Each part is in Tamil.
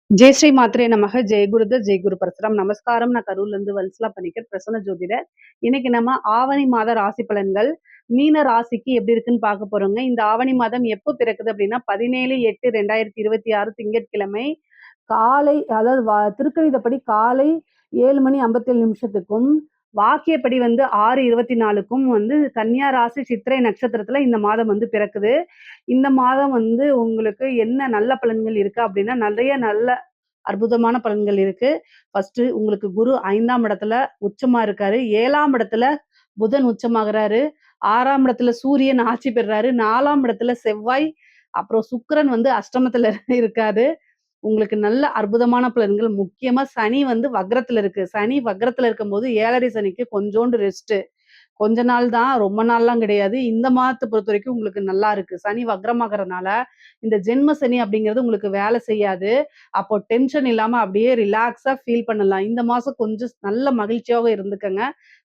ஜெய் ஸ்ரீ மாத்ரே நமக. ஜெய் குருதத் ஜெய் குரு பரசுராம். நமஸ்காரம். நான் கரூர்ல இருந்து வல்சலா பணிக்கர், பிரசன்ன ஜோதிடர். இன்னைக்கு நம்ம ஆவணி மாத ராசி பலன்கள் மீன ராசிக்கு எப்படி இருக்குன்னு பார்க்க போறோங்க. இந்த ஆவணி மாதம் எப்போ பிறக்குது அப்படின்னா 17/8/2026 திங்கட்கிழமை காலை, அதாவது திருக்கணிதப்படி காலை 7:57 வாக்கியப்படி 6:24க்கும் கன்னியா ராசி சித்திரை நட்சத்திரத்துல இந்த மாதம் பிறக்குது. இந்த மாதம் உங்களுக்கு என்ன நல்ல பலன்கள் இருக்கு அப்படின்னா, நிறைய நல்ல அற்புதமான பலன்கள் இருக்கு. ஃபர்ஸ்ட்டு உங்களுக்கு குரு 5ஆம் இடத்துல உச்சமா இருக்காரு. 7ஆம் இடத்துல புதன் உச்சமாகுறாரு. 6ஆம் இடத்துல சூரியன் ஆட்சி பெறுறாரு. 4ஆம் இடத்துல செவ்வாய், அப்புறம் சுக்கிரன் அஷ்டமத்துல இருக்காரு. உங்களுக்கு நல்ல அற்புதமான பலன்கள். முக்கியமா சனி வக்ரத்துல இருக்கு. சனி வக்ரத்துல இருக்கும்போது 7:30 சனிக்கு கொஞ்சோண்டு ரெஸ்ட்டு. கொஞ்ச நாள் தான், ரொம்ப நாள்லாம் கிடையாது. இந்த மாதத்த பொறுத்தவரைக்கும் உங்களுக்கு நல்லா இருக்கு. சனி வக்ரமாகறனால, இந்த ஜென்ம சனி அப்படிங்கிறது உங்களுக்கு வேலை செய்யாது. அப்போ டென்ஷன் இல்லாம அப்படியே ரிலாக்ஸா ஃபீல் பண்ணலாம். இந்த மாசம் கொஞ்சம் நல்ல மகிழ்ச்சியாக இருந்துக்கங்க.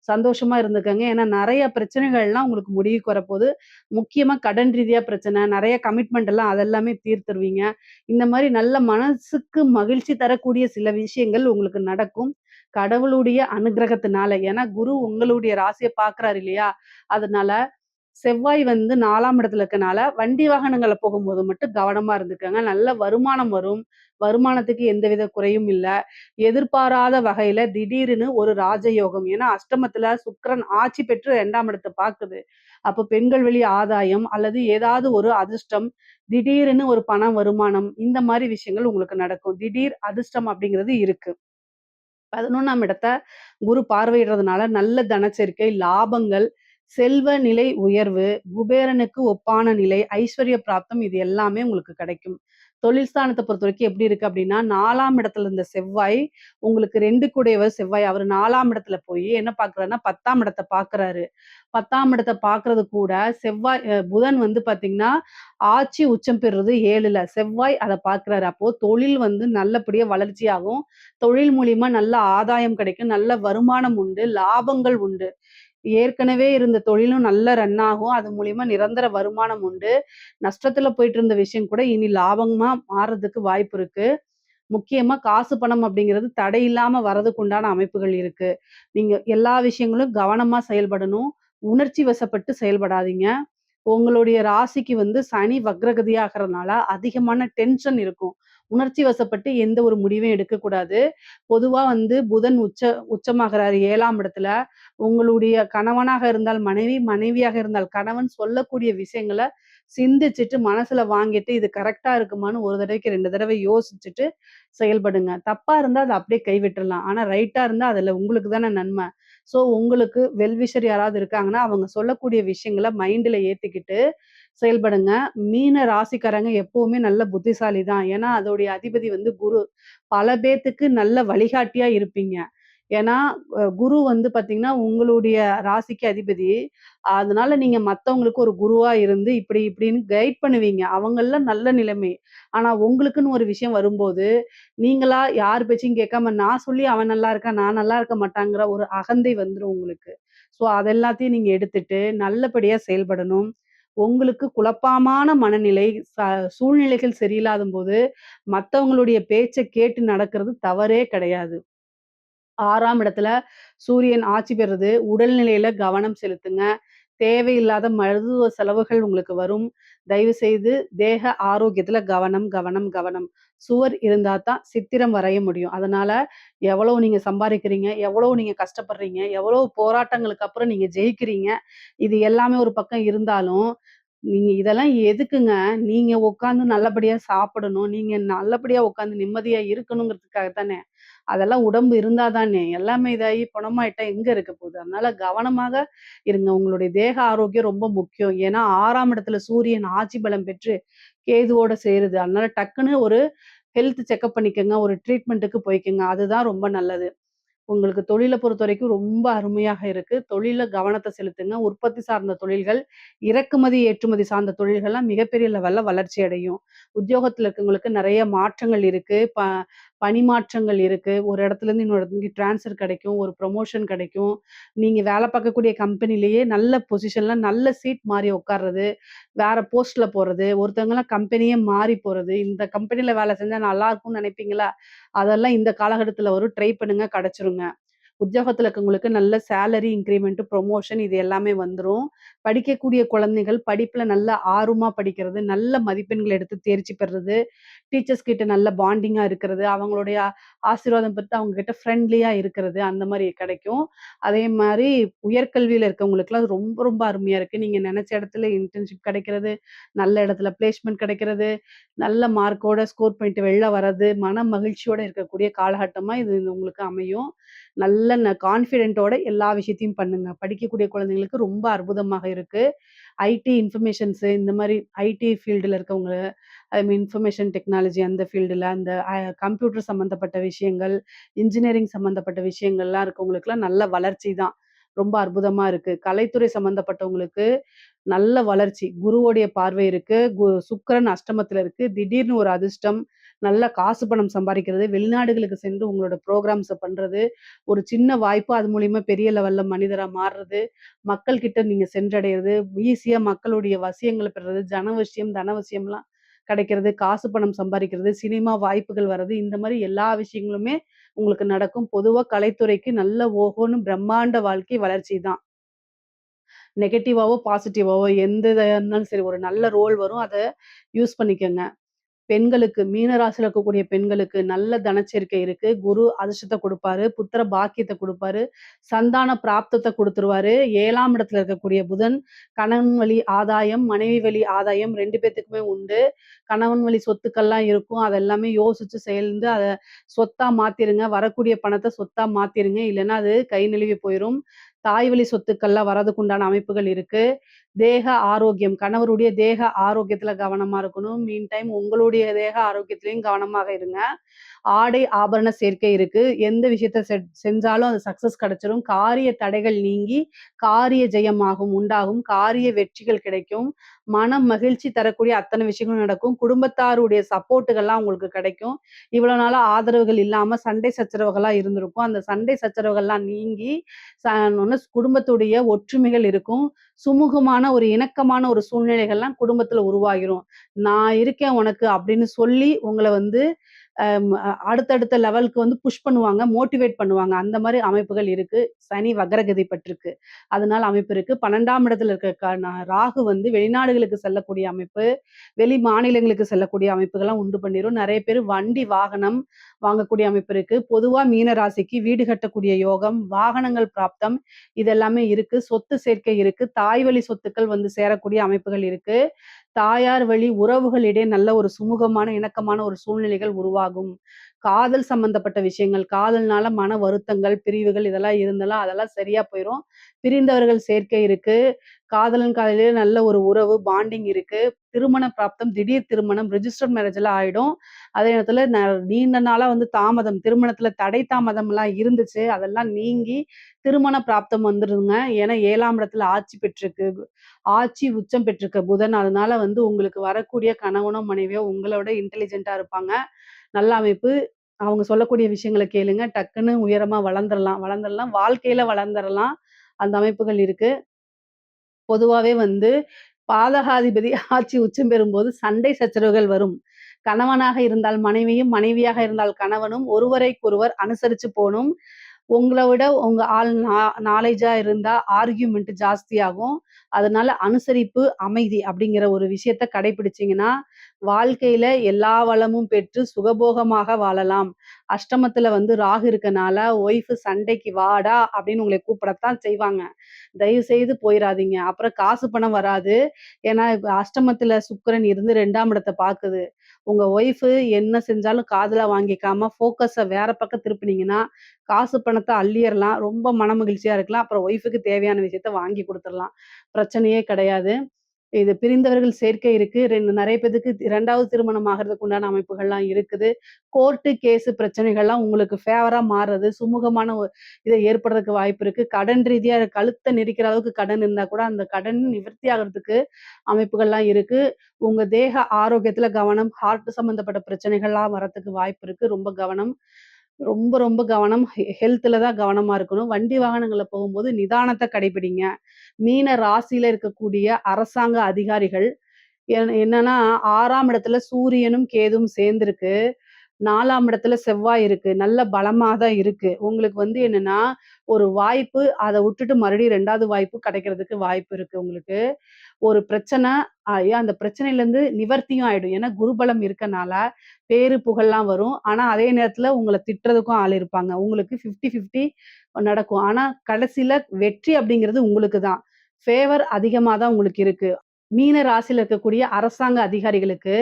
சந்தோஷமா இருந்துக்கங்க. ஏன்னா நெறைய பிரச்சனைகள்லாம் உங்களுக்கு முடிவுக்கு வரப்போது. முக்கியமா கடன் ரீதியா பிரச்சனை, நெறைய கமிட்மெண்ட் எல்லாம் அதெல்லாமே தீர்த்துருவீங்க. இந்த மாரி நல்ல மனசுக்கு மகிழ்ச்சி தரக்கூடிய சில விஷயங்கள் உங்களுக்கு நடக்கும். கடவுளுடைய அனுக்கிரகத்தினால. ஏன்னா குரு உங்களுடைய ராசிய பார்க்குறாரு இல்லையா? அதனால செவ்வாய் 4ஆம் இடத்துல இருக்கனால, வண்டி வாகனங்கள்ல போகும்போது மட்டும் கவனமா இருந்துக்கங்க. நல்ல வருமானம் வரும். வருமானத்துக்கு எந்தவித குறையும் இல்ல. எதிர்பாராத வகையில திடீர்னு ஒரு ராஜயோகம். ஏன்னா அஷ்டமத்துல சுக்கிரன் ஆட்சி பெற்று 2ஆம் இடத்த பாக்குது. அப்ப பெண்கள் வழி ஆதாயம் அல்லது ஏதாவது ஒரு அதிர்ஷ்டம், திடீர்னு ஒரு பண வருமானம், இந்த மாரி விஷயங்கள் உங்களுக்கு நடக்கும். திடீர் அதிர்ஷ்டம் அப்படிங்கிறது இருக்கு. 11ஆம் இடத்த குரு பார்வையிடுறதுனால நல்ல தனச்சேர்க்கை, லாபங்கள், செல்வ நிலை உயர்வு, குபேரனுக்கு ஒப்பான நிலை, ஐஸ்வர்ய பிராப்தம் இது எல்லாமே உங்களுக்கு கிடைக்கும். தொழில் ஸ்தானத்த பொறுத்தவரைக்கும் எப்படி இருக்கு அப்படின்னா, 4ஆம் இடத்துல இருந்த செவ்வாய், உங்களுக்கு 2 கூடையவர் செவ்வாய். அவரு 4ஆம் இடத்துல போய் என்ன பார்க்குறாருன்னா, 10ஆம் இடத்த பார்க்குறாரு. 10ஆம் இடத்த பார்க்கறது கூட செவ்வாய் புதன் பார்த்தீங்கன்னா, ஆட்சி உச்சம் பெறுறது 7ல. செவ்வாய் அத பார்க்குறாரு. அப்போ தொழில் நல்லபடியா வளர்ச்சியாகும். தொழில் மூலியமா நல்ல ஆதாயம் கிடைக்கும். நல்ல வருமானம் உண்டு. லாபங்கள் உண்டு. ஏற்கனவே இருந்த தொழிலும் நல்லா ரன் ஆகும். அது மூலியமா நிரந்தர வருமானம் உண்டு. நஷ்டத்துல போயிட்டு இருந்த விஷயம் கூட இனி லாபமா மாறுறதுக்கு வாய்ப்பு இருக்கு. முக்கியமா காசு, பணம் அப்படிங்கிறது தடையில்லாம வரதுக்கு உண்டான அமைப்புகள் இருக்கு. நீங்க எல்லா விஷயங்களும் கவனமா செயல்படணும். உணர்ச்சி வசப்பட்டு செயல்படாதீங்க. உங்களுடைய ராசிக்கு சனி வக்ரகதியாகறனால அதிகமான டென்ஷன் இருக்கும். உணர்ச்சி வசப்பட்டு எந்த ஒரு முடிவையும் எடுக்கக்கூடாது. பொதுவா புதன் உச்சமாகுறாரு 7ஆம் இடத்துல. உங்களுடைய கணவனாக இருந்தால் மனைவி, மனைவியாக இருந்தால் கணவன் சொல்லக்கூடிய விஷயங்கள சிந்திச்சுட்டு, மனசுல வாங்கிட்டு, இது கரெக்ட்டா இருக்குமான்னு ஒரு தடவைக்கு 2 தடவை யோசிச்சுட்டு செயல்படுங்க. தப்பா இருந்தா அத அப்படியே கைவிட்டுறலாம். ஆனா ரைட்டா இருந்தா அதுல உங்களுக்கு தானே நன்மை. ஸோ உங்களுக்கு வெல்விஷர் யாராவது இருக்காங்கன்னா, அவங்க சொல்லக்கூடிய விஷயங்கள மைண்ட்ல ஏத்திக்கிட்டு செயல்படுங்க. மீன ராசிக்காரங்க எப்பவுமே நல்ல புத்திசாலி தான். ஏன்னா அதோடைய அதிபதி குரு. பல பேத்துக்கு நல்ல வழிகாட்டியா இருப்பீங்க. ஏன்னா குரு பார்த்தீங்கன்னா, உங்களுடைய ராசிக்கு அதிபதி. அதனால நீங்க மத்தவங்களுக்கு ஒரு குருவா இருந்து இப்படி இப்படின்னு கைட் பண்ணுவீங்க. அவங்கலாம் நல்ல நிலைமை. ஆனா உங்களுக்குன்னு ஒரு விஷயம் வரும்போது, நீங்களா யார் பேச்சையும் கேட்காம நான் சொல்லி அவன் நல்லா இருக்கான், நான் நல்லா இருக்க மாட்டாங்கிற ஒரு அகந்தை வந்துரும் உங்களுக்கு. ஸோ அது எல்லாத்தையும் நீங்க எடுத்துட்டு நல்லபடியா செயல்படணும். உங்களுக்கு குழப்பமான மனநிலை, சூழ்நிலைகள் சரியில்லாதம்போது, மத்தவங்களுடைய பேச்ச கேட்டு நடக்கிறது தவறே கிடையாது. 6ஆம் இடத்துல சூரியன் ஆட்சி பெறுது. உடல்நிலையில கவனம் செலுத்துங்க. தேவையில்லாத மருத்துவ செலவுகள் உங்களுக்கு வரும். தயவு செய்து தேக ஆரோக்கியத்துல கவனம், கவனம், கவனம். சுவர் இருந்தா தான் சித்திரம் வரைய முடியும். அதனால எவ்வளவு நீங்க சம்பாரிக்கிறீங்க, எவ்வளவு நீங்க கஷ்டப்படுறீங்க, எவ்வளவு போராட்டங்களுக்கு அப்புறம் நீங்க ஜெயிக்கிறீங்க. இது எல்லாமே ஒரு பக்கம் இருந்தாலும், நீங்க இதெல்லாம் எதுக்குங்க? நீங்க உட்கார்ந்து நல்லபடியா சாப்பிடணும். நீங்க நல்லபடியா உட்கார்ந்து நிம்மதியா இருக்கணுங்கிறதுக்காக தானே. அதெல்லாம் உடம்பு இருந்தா தானே. எல்லாமே இதாகி பிணமாயிட்டா எங்க இருக்க போகுது? அதனால கவனமாக இருங்க. உங்களுடைய தேக ஆரோக்கியம் ரொம்ப முக்கியம். ஏன்னா 6ஆம் இடத்துல சூரியன் ஆட்சி பலம் பெற்று கேதுவோட சேருது. அதனால டக்குன்னு ஒரு ஹெல்த் செக்கப் பண்ணிக்கங்க. ஒரு ட்ரீட்மெண்ட்டுக்கு போய்க்கங்க. அதுதான் ரொம்ப நல்லது. உங்களுக்கு தொழில பொறுத்தவரைக்கும் ரொம்ப அருமையாக இருக்கு. தொழில்ல கவனத்த செலுத்துங்க. உற்பத்தி சார்ந்த தொழில்கள், இறக்குமதி, ஏற்றுமதி சார்ந்த தொழில்கள்லாம் மிகப்பெரிய லெவல்ல வளர்ச்சி அடையும். உத்தியோகத்துல இருக்கவங்களுக்கு நெறைய மாற்றங்கள் இருக்கு. பணி மாற்றங்கள் இருக்கு. ஒரு இடத்துலேருந்து இன்னொரு இடத்துக்கு ட்ரான்ஸ்ஃபர் கிடைக்கும். ஒரு ப்ரமோஷன் கிடைக்கும். நீங்க வேலை பார்க்கக்கூடிய கம்பெனிலேயே நல்ல பொசிஷன்ல நல்ல சீட் மாறி உட்கார்றது, வேற போஸ்ட்ல போறது, ஒருத்தவங்கலாம் கம்பெனியே மாறி போறது. இந்த கம்பெனில வேலை செஞ்சா நல்லாருக்கும்னு நினைப்பீங்களா? அதெல்லாம் இந்த காலகட்டத்துல வரும். ட்ரை பண்ணுங்க கிடைச்சிருங்க. உத்தியோகத்துல இருக்கவங்களுக்கு நல்ல சேலரி இன்கிரிமெண்ட், ப்ரொமோஷன் இது எல்லாமே வந்துரும். படிக்கக்கூடிய குழந்தைகள் படிப்புல நல்ல ஆர்வமா படிக்கிறது, நல்ல மதிப்பெண்கள் எடுத்து தேர்ச்சி பெறுறது, டீச்சர்ஸ் கிட்ட நல்ல பாண்டிங்கா இருக்கிறது, அவங்களுடைய ஆசீர்வாதம் பெற்று அவங்க கிட்ட ஃப்ரெண்ட்லியா இருக்கிறது, அந்த மாரி கிடைக்கும். அதே மாரி உயர்கல்வியில இருக்கவங்களுக்குலாம் ரொம்ப ரொம்ப அருமையா இருக்கு. நீங்க நெனச்ச இடத்துல இன்டர்ன்ஷிப் கிடைக்கிறது, நல்ல இடத்துல பிளேஸ்மென்ட் கிடைக்கிறது, நல்ல மார்க்கோட ஸ்கோர் பண்ணிட்டு வெளில வர்றது, மன மகிழ்ச்சியோட இருக்கக்கூடிய காலகட்டமா இது உங்களுக்கு அமையும். நல்ல கான்ஃபிடென்ட்டோட எல்லா விஷயத்தையும் பண்ணுங்க. படிக்கக்கூடிய குழந்தைங்களுக்கு ரொம்ப அற்புதமாக இருக்கு. ஐடி இன்ஃபர்மேஷன்ஸு இந்த மாரி ஐடி ஃபீல்டுல இருக்கவங்க, ஐ மீன் இன்ஃபர்மேஷன் டெக்னாலஜி அந்த ஃபீல்டுல அந்த கம்ப்யூட்டர் சம்மந்தப்பட்ட விஷயங்கள், இன்ஜினியரிங் சம்மந்தப்பட்ட விஷயங்கள்லாம் இருக்கவங்களுக்குலாம் நல்ல வளர்ச்சி தான். ரொம்ப அற்புதமா இருக்கு. கலைத்துறை சம்மந்தப்பட்டவங்களுக்கு நல்ல வளர்ச்சி. குருவோடைய பார்வை இருக்கு. சுக்கிரன் அஷ்டமத்துல இருக்கு. திடீர்னு ஒரு அதிர்ஷ்டம், நல்ல காசு பணம் சம்பாரிக்கிறது, வெளிநாடுகளுக்கு சென்று உங்களோட புரோகிராம்ஸ பண்றது, ஒரு சின்ன வாய்ப்பு அது மூலியமா பெரிய லெவல்ல மனிதரா மாறுறது, மக்கள் கிட்ட நீங்க சென்றடையறது, ஈஸியா மக்களுடைய வசியங்கள பெறுறது, ஜனவசியம், தனவசியம்லாம் கிடைக்கிறது, காசு பணம் சம்பாரிக்கிறது, சினிமா வாய்ப்புகள் வர்றது, இந்த மாரி எல்லா விஷயங்களுமே உங்களுக்கு நடக்கும். பொதுவா கலைத்துறைக்கு நல்ல ஓஹோன்னு பிரம்மாண்ட வாழ்க்கை வளர்ச்சி தான். நெகட்டிவாவோ, பாசிட்டிவாவோ எந்த இதா இருந்தாலும் சரி, ஒரு நல்ல ரோல் வரும். அத யூஸ் பண்ணிக்கங்க. பெண்களுக்கு மீன ராசியில இருக்கக்கூடிய பெண்களுக்கு நல்ல தனச்சேர்க்கை இருக்கு. குரு அதிர்ஷ்டத்த குடுப்பாரு. புத்திர பாக்கியத்த குடுப்பாரு. சந்தான பிராப்தத்த குடுத்துருவாரு. 7ஆம் இடத்துல இருக்கக்கூடிய புதன், கணவன் வழி ஆதாயம், மனைவி வழி ஆதாயம் 2 பேத்துக்குமே உண்டு. கணவன் வழி சொத்துக்கள்லாம் இருக்கும். அத எல்லாமே யோசிச்சு செயல்ந்து அத சொத்தா மாத்திருங்க. வரக்கூடிய பணத்த சொத்தா மாத்திருங்க. இல்லன்னா அது கை நழுவி போயிரும். தாய் வழி சொத்துக்கள்லாம் வரதுக்கு உண்டான அமைப்புகள் இருக்கு. தேக ஆரோக்கியம், கணவருடைய தேக ஆரோக்கியத்துல கவனமா இருக்கணும். மீன் டைம் உங்களுடைய தேக ஆரோக்கியத்திலயும் கவனமாக இருங்க. ஆடை ஆபரண சேர்க்கை இருக்கு. எந்த விஷயத்த செஞ்சாலும் அது சக்சஸ் கிடைச்சிரும். காரிய தடைகள் நீங்கி, காரிய ஜெயமாகும் உண்டாகும். காரிய வெற்றிகள் கிடைக்கும். மனம் மகிழ்ச்சி தரக்கூடிய அத்தனை விஷயங்களும் நடக்கும். குடும்பத்தாருடைய சப்போர்ட்டுகள்லாம் உங்களுக்கு கிடைக்கும். இவ்வளவு நாளா ஆதரவுகள் இல்லாம சண்டை சச்சரவுகளா இருந்திருக்கும். அந்த சண்டை சச்சரவுகள்லாம் நீங்கி, குடும்பத்துடைய ஒற்றுமைகள் இருக்கும். சுமூகமான ஒரு இணக்கமான ஒரு சூழ்நிலைகள்லாம் குடும்பத்துல உருவாகிரும். நான் இருக்கேன் உனக்கு அப்படின்னு சொல்லி உங்கள வந்து அடுத்தடுத்த லெவலுக்கு வந்து புஷ் பண்ணுவாங்க, மோட்டிவேட் பண்ணுவாங்க. அந்த மாரி அமைப்புகள் இருக்கு. சனி வக்ரகதி பட்டிருக்கு. அதனால அமைப்பு இருக்கு. 12ஆம் இடத்துல இருக்க ராகு வந்து வெளிநாடுகளுக்கு செல்லக்கூடிய அமைப்பு, வெளி மாநிலங்களுக்கு செல்லக்கூடிய அமைப்புகள்லாம் உண்டு பண்ணிரும். நெறைய பேரு வண்டி, வாகனம் வாங்கக்கூடிய அமைப்பு இருக்கு. பொதுவா மீன ராசிக்கு வீடு கட்டக்கூடிய யோகம், வாகனங்கள் பிராப்தம் இது எல்லாமே இருக்கு. சொத்து சேர்க்கை இருக்கு. தாய் வழி சொத்துக்கள் வந்து சேரக்கூடிய அமைப்புகள் இருக்கு. தாயார் வழி உறவுகளிடையே நல்ல ஒரு சுமூகமான, இணக்கமான ஒரு சூழ்நிலைகள் உருவாகும். காதல் சம்பந்தப்பட்ட விஷயங்கள், காதல்னால மன வருத்தங்கள், பிரிவுகள் இதெல்லாம் இருந்தாலும் அதெல்லாம் சரியா போயிரும். பிரிந்தவர்கள் சேர்க்கை இருக்கு. காதலன் காதலியே நல்ல ஒரு உறவு, பாண்டிங் இருக்கு. திருமண பிராப்தம், திடீர் திருமணம், ரிஜிஸ்டர்ட் மேரேஜ் எல்லாம் ஆயிடும். அதே நேரத்துல நீண்ட நாளா வந்து தாமதம், திருமணத்துல தடை தாமதம்லாம் இருந்துச்சு. அதெல்லாம் நீங்கி திருமண பிராப்தம் வந்துருங்க. ஏன்னா 7ஆம் இடத்துல ஆட்சி பெற்றிருக்கு. ஆட்சி உச்சம் பெற்றிருக்க புதன். அதனால வந்து உங்களுக்கு வரக்கூடிய கணவனோ, மனைவியோ உங்களோட இன்டெலிஜென்ட்டா இருப்பாங்க. நல்ல அமைப்பு. அவங்க சொல்லக்கூடிய விஷயங்கள கேளுங்க. டக்குன்னு உயரமா வளர்ந்துரலாம் வளர்ந்துரலாம். வாழ்க்கையில வளர்ந்துரலாம். அந்த அமைப்புகள் இருக்கு. பொதுவாவே வந்து பாதகாதிபதி ஆட்சி உச்சம் பெறும்போது சண்டை சச்சரவுகள் வரும். கணவனாக இருந்தால் மனைவியும், மனைவியாக இருந்தால் கணவனும் ஒருவரைக்கொருவர் அனுசரிச்சு போணும். உங்கள விட உங்க ஆள் நாலேட்ஜா இருந்தா ஆர்கியூமென்ட் ஜாஸ்தியாகும். அதனால அனுசரிப்பு, அமைதி அப்படிங்கிற ஒரு விஷயத்த கடைபிடிச்சீங்கன்னா, வாழ்க்கையில எல்லா வளமும் பெற்று சுகபோகமாக வாழலாம். அஷ்டமத்துல வந்து ராகு இருக்கனால, ஒய்ஃப் சண்டைக்கு வாடா அப்படின்னு உங்கள கூப்பிடத்தான் செய்வாங்க. தயவு செய்து போயிறாதீங்க. அப்புறம் காசு பணம் வராது. ஏன்னா, இப்ப அஷ்டமத்துல சுக்கிரன் இருந்து 2ஆம் இடத்த பாக்குது. உங்க ஒய்ஃப் என்ன செஞ்சாலும் காதுல வாங்கிக்காம ஃபோக்கஸ வேற பக்கம் திருப்புனீங்கன்னா, காசு பணத்த அள்ளிறலாம். ரொம்ப மனமகிழ்ச்சியா இருக்கலாம். அப்புறம் ஒய்ஃப்‌க்கு தேவையான விஷயத்த வாங்கி குடுத்துறலாம். பிரச்சனையே கிடையாது. இது பிரிந்தவர்கள் சேர்க்கை இருக்கு. நெறைய பேத்துக்கு 2வது திருமணம் ஆகுறதுக்கு உண்டான அமைப்புகள்லாம் இருக்குது. கோர்ட்டு, கேஸு பிரச்சனைகள்லாம் உங்களுக்கு ஃபேவரா மாறுறது, சுமூகமான இத ஏற்படுறதுக்கு வாய்ப்பு இருக்கு. கடன் ரீதியா கழுத்த நெரிக்கிற அளவுக்கு கடன் இருந்தா கூட, அந்த கடன் நிவர்த்தி ஆகுறதுக்கு அமைப்புகள்லாம் இருக்கு. உங்க தேக ஆரோக்கியத்துல கவனம், ஹார்ட் சம்மந்தப்பட்ட பிரச்சனைகள்லாம் வரதுக்கு வாய்ப்பு இருக்கு. ரொம்ப கவனம். ரொம்ப, ரொம்ப கவனம். ஹெல்த்ல தான் கவனமா இருக்கணும். வண்டி வாகனங்கள்ல போகும்போது நிதானத்த கடைப்பிடிங்க. மீன ராசியில இருக்கக்கூடிய அரசாங்க அதிகாரிகள் என்னன்னா 6ஆம் இடத்துல சூரியனும், கேதுவும் சேர்ந்திருக்கு. 4ஆம் இடத்துல செவ்வாய் இருக்கு. நல்ல பலமா தான் இருக்கு. உங்களுக்கு என்னன்னா, ஒரு வாய்ப்பு அத விட்டுட்டு மறுபடியும் 2வது வாய்ப்பு கிடைக்கிறதுக்கு வாய்ப்பு இருக்கு உங்களுக்கு. ஒரு பிரச்சனை அந்த பிரச்சனையிலேருந்து நிவர்த்தியும் ஆயிடும். ஏன்னா குருபலம் இருக்கனால, பேரு புகழ்லாம் வரும். ஆனா அதே நேரத்துல உங்கள திட்டுறதுக்கும் ஆள் இருப்பாங்க. உங்களுக்கு 50, 50 நடக்கும். ஆனா கடைசில வெற்றி அப்படிங்கிறது உங்களுக்கு தான். ஃபேவர் அதிகமா தான் உங்களுக்கு இருக்கு. மீன ராசியில இருக்கக்கூடிய அரசாங்க அதிகாரிகளுக்கு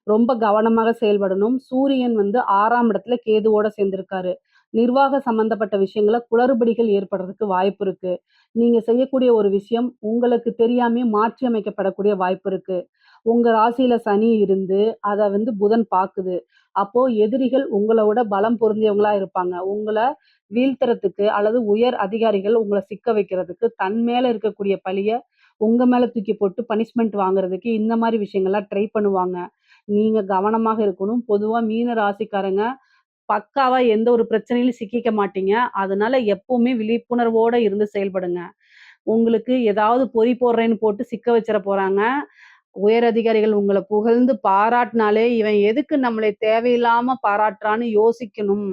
ரொம்ப கவனமாக செயல்படணும். சூரியன் 6ஆம் இடத்துல கேதுவோட சேர்ந்திருக்காரு. நிர்வாக சம்பந்தப்பட்ட விஷயங்கள குளறுபடிகள் ஏற்படுறதுக்கு வாய்ப்பு இருக்கு. நீங்க செய்யக்கூடிய ஒரு விஷயம் உங்களுக்கு தெரியாமயே மாற்றி அமைக்கப்படக்கூடிய வாய்ப்பு இருக்கு. உங்க ராசியில சனி இருந்து அத புதன் பாக்குது. அப்போ எதிரிகள் உங்கள விட பலம் பொருந்தியவங்களா இருப்பாங்க. உங்கள வீழ்த்துறதுக்கு அல்லது உயர் அதிகாரிகள் உங்கள சிக்க வைக்கிறதுக்கு தன் மேல இருக்கக்கூடிய பழிய உங்க மேல தூக்கி போட்டு பனிஷ்மென்ட் வாங்குறதுக்கு இந்த மாரி விஷயங்கள்லாம் ட்ரை பண்ணுவாங்க. நீங்க கவனமாக இருக்கணும். பொதுவா மீன ராசிக்காரங்க பக்காவா எந்த ஒரு பிரச்சனையிலும் சிக்கிக்க மாட்டீங்க. அதனால எப்பவுமே விழிப்புணர்வோட இருந்து செயல்படுங்க. உங்களுக்கு ஏதாவது பொய் போடுறேன்னு போட்டு சிக்க வச்சிற போறாங்க. உயர் அதிகாரிகள் உங்கள புகழ்ந்து பாராட்டுனாலே, இவன் எதுக்கு நம்மளை தேவையில்லாம பாராட்டுறான்னு யோசிக்கணும்.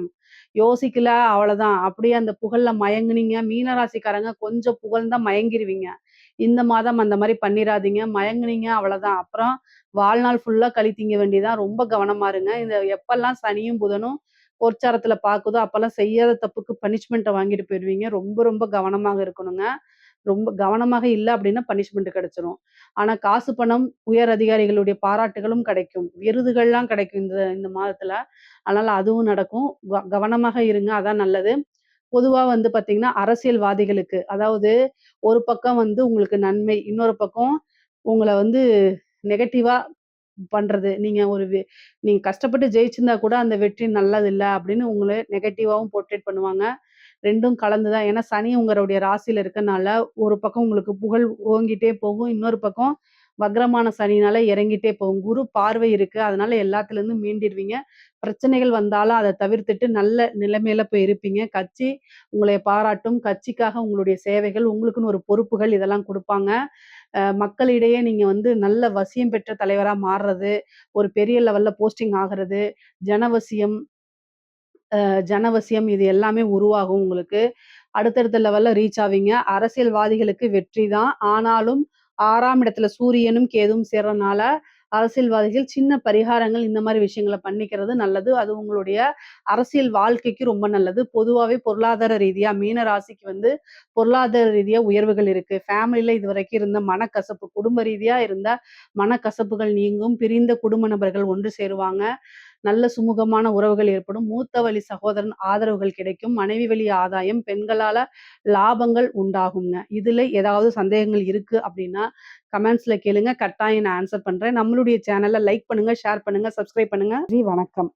யோசிக்கல அவ்வளதான். அப்படியே அந்த புகழ்ல மயங்குனீங்க. மீன ராசிக்காரங்க கொஞ்சம் புகழ்ந்தா மயங்கிருவீங்க. இந்த மாதம் அந்த மாரி பண்ணிறாதீங்க. மயங்குனீங்க அவ்வளதான். அப்புறம் வாழ்நாள் ஃபுல்லா களி திங்க வேண்டியதுதான். ரொம்ப கவனமா இருங்க. இந்த எப்பல்லாம் சனியும், புதனும் பொற்சாரத்துல பாக்குதோ, அப்பல்லாம் செய்யாத தப்புக்கு பனிஷ்மென்ட்ட வாங்கிட்டு போயிருவீங்க. ரொம்ப ரொம்ப கவனமாக இருக்கணுங்க. ரொம்ப கவனமாக இல்ல அப்படின்னா பனிஷ்மென்ட் கிடைச்சிரும். ஆனா காசு, பணம், உயர் அதிகாரிகளுடைய பாராட்டுகளும் கிடைக்கும். விருதுகள்லாம் கிடைக்கும் இந்த இந்த மாதத்துல. அதனால அதுவும் நடக்கும். கவனமாக இருங்க. அதான் நல்லது. பொதுவா பார்த்தீங்கன்னா, அரசியல்வாதிகளுக்கு அதாவது ஒரு பக்கம் உங்களுக்கு நன்மை, இன்னொரு பக்கம் உங்கள நெகட்டிவா பண்றது. நீங்க கஷ்டப்பட்டு ஜெயிச்சிருந்தா கூட அந்த வெற்றி நல்லதில்ல அப்படின்னு உங்கள நெகட்டிவாவும் போர்ட்ரேட் பண்ணுவாங்க. 2ம் கலந்து தான். ஏன்னா சனி உங்களுடைய ராசியில இருக்கனால, ஒரு பக்கம் உங்களுக்கு புகழ் ஓங்கிட்டே போகும். இன்னொரு பக்கம் வக்ரமான சனினால இறங்கிட்டே போகும். குரு பார்வை இருக்கு. அதனால எல்லாத்துலருந்தும் மீண்டிருவீங்க. பிரச்சனைகள் வந்தாலும் அத தவிர்த்துட்டு நல்ல நிலைமையில போய் இருப்பீங்க. கட்சி உங்களை பாராட்டும். கட்சிக்காக உங்களுடைய சேவைகள், உங்களுக்குன்னு ஒரு பொறுப்புகள் இதெல்லாம் குடுப்பாங்க. மக்களிடையே நீங்க நல்ல வசியம் பெற்ற தலைவரா மாறுறது, ஒரு பெரிய லெவல்ல போஸ்டிங் ஆகுறது, ஜனவசியம் ஜனவசியம் இது எல்லாமே உருவாகும் உங்களுக்கு. அடுத்தடுத்த லெவல்ல ரீச் ஆவீங்க. அரசியல்வாதிகளுக்கு வெற்றி தான். ஆனாலும் 6ஆம் இடத்துல சூரியனும், கேதுவும் சேர்றனால, அரசியல்வாதிகள் சின்ன பரிகாரங்கள் இந்த மாரி விஷயங்கள பண்ணிக்கிறது நல்லது. அது உங்களுடைய அரசியல் வாழ்க்கைக்கு ரொம்ப நல்லது. பொதுவாவே பொருளாதார ரீதியா மீன ராசிக்கு பொருளாதார ரீதியா உயர்வுகள் இருக்கு. ஃபேமிலில இதுவரைக்கும் இருந்த மனக்கசப்பு, குடும்ப ரீதியா இருந்த மனக்கசப்புகள் நீங்கும். பிரிந்த குடும்ப நபர்கள் ஒன்று சேருவாங்க. நல்ல சுமூகமான உறவுகள் ஏற்படும். மூத்த வழி சகோதரன் ஆதரவுகள் கிடைக்கும். மனைவி வழி ஆதாயம், பெண்களால லாபங்கள் உண்டாகுங்க. இதுல ஏதாவது சந்தேகங்கள் இருக்கு அப்படின்னா, கமெண்ட்ஸ்ல கேளுங்க. கட்டாயம் நான் ஆன்சர் பண்றேன். நம்மளுடைய சேனல லைக் பண்ணுங்க, ஷேர் பண்ணுங்க, சப்ஸ்கிரைப் பண்ணுங்க. நன்றி, வணக்கம்.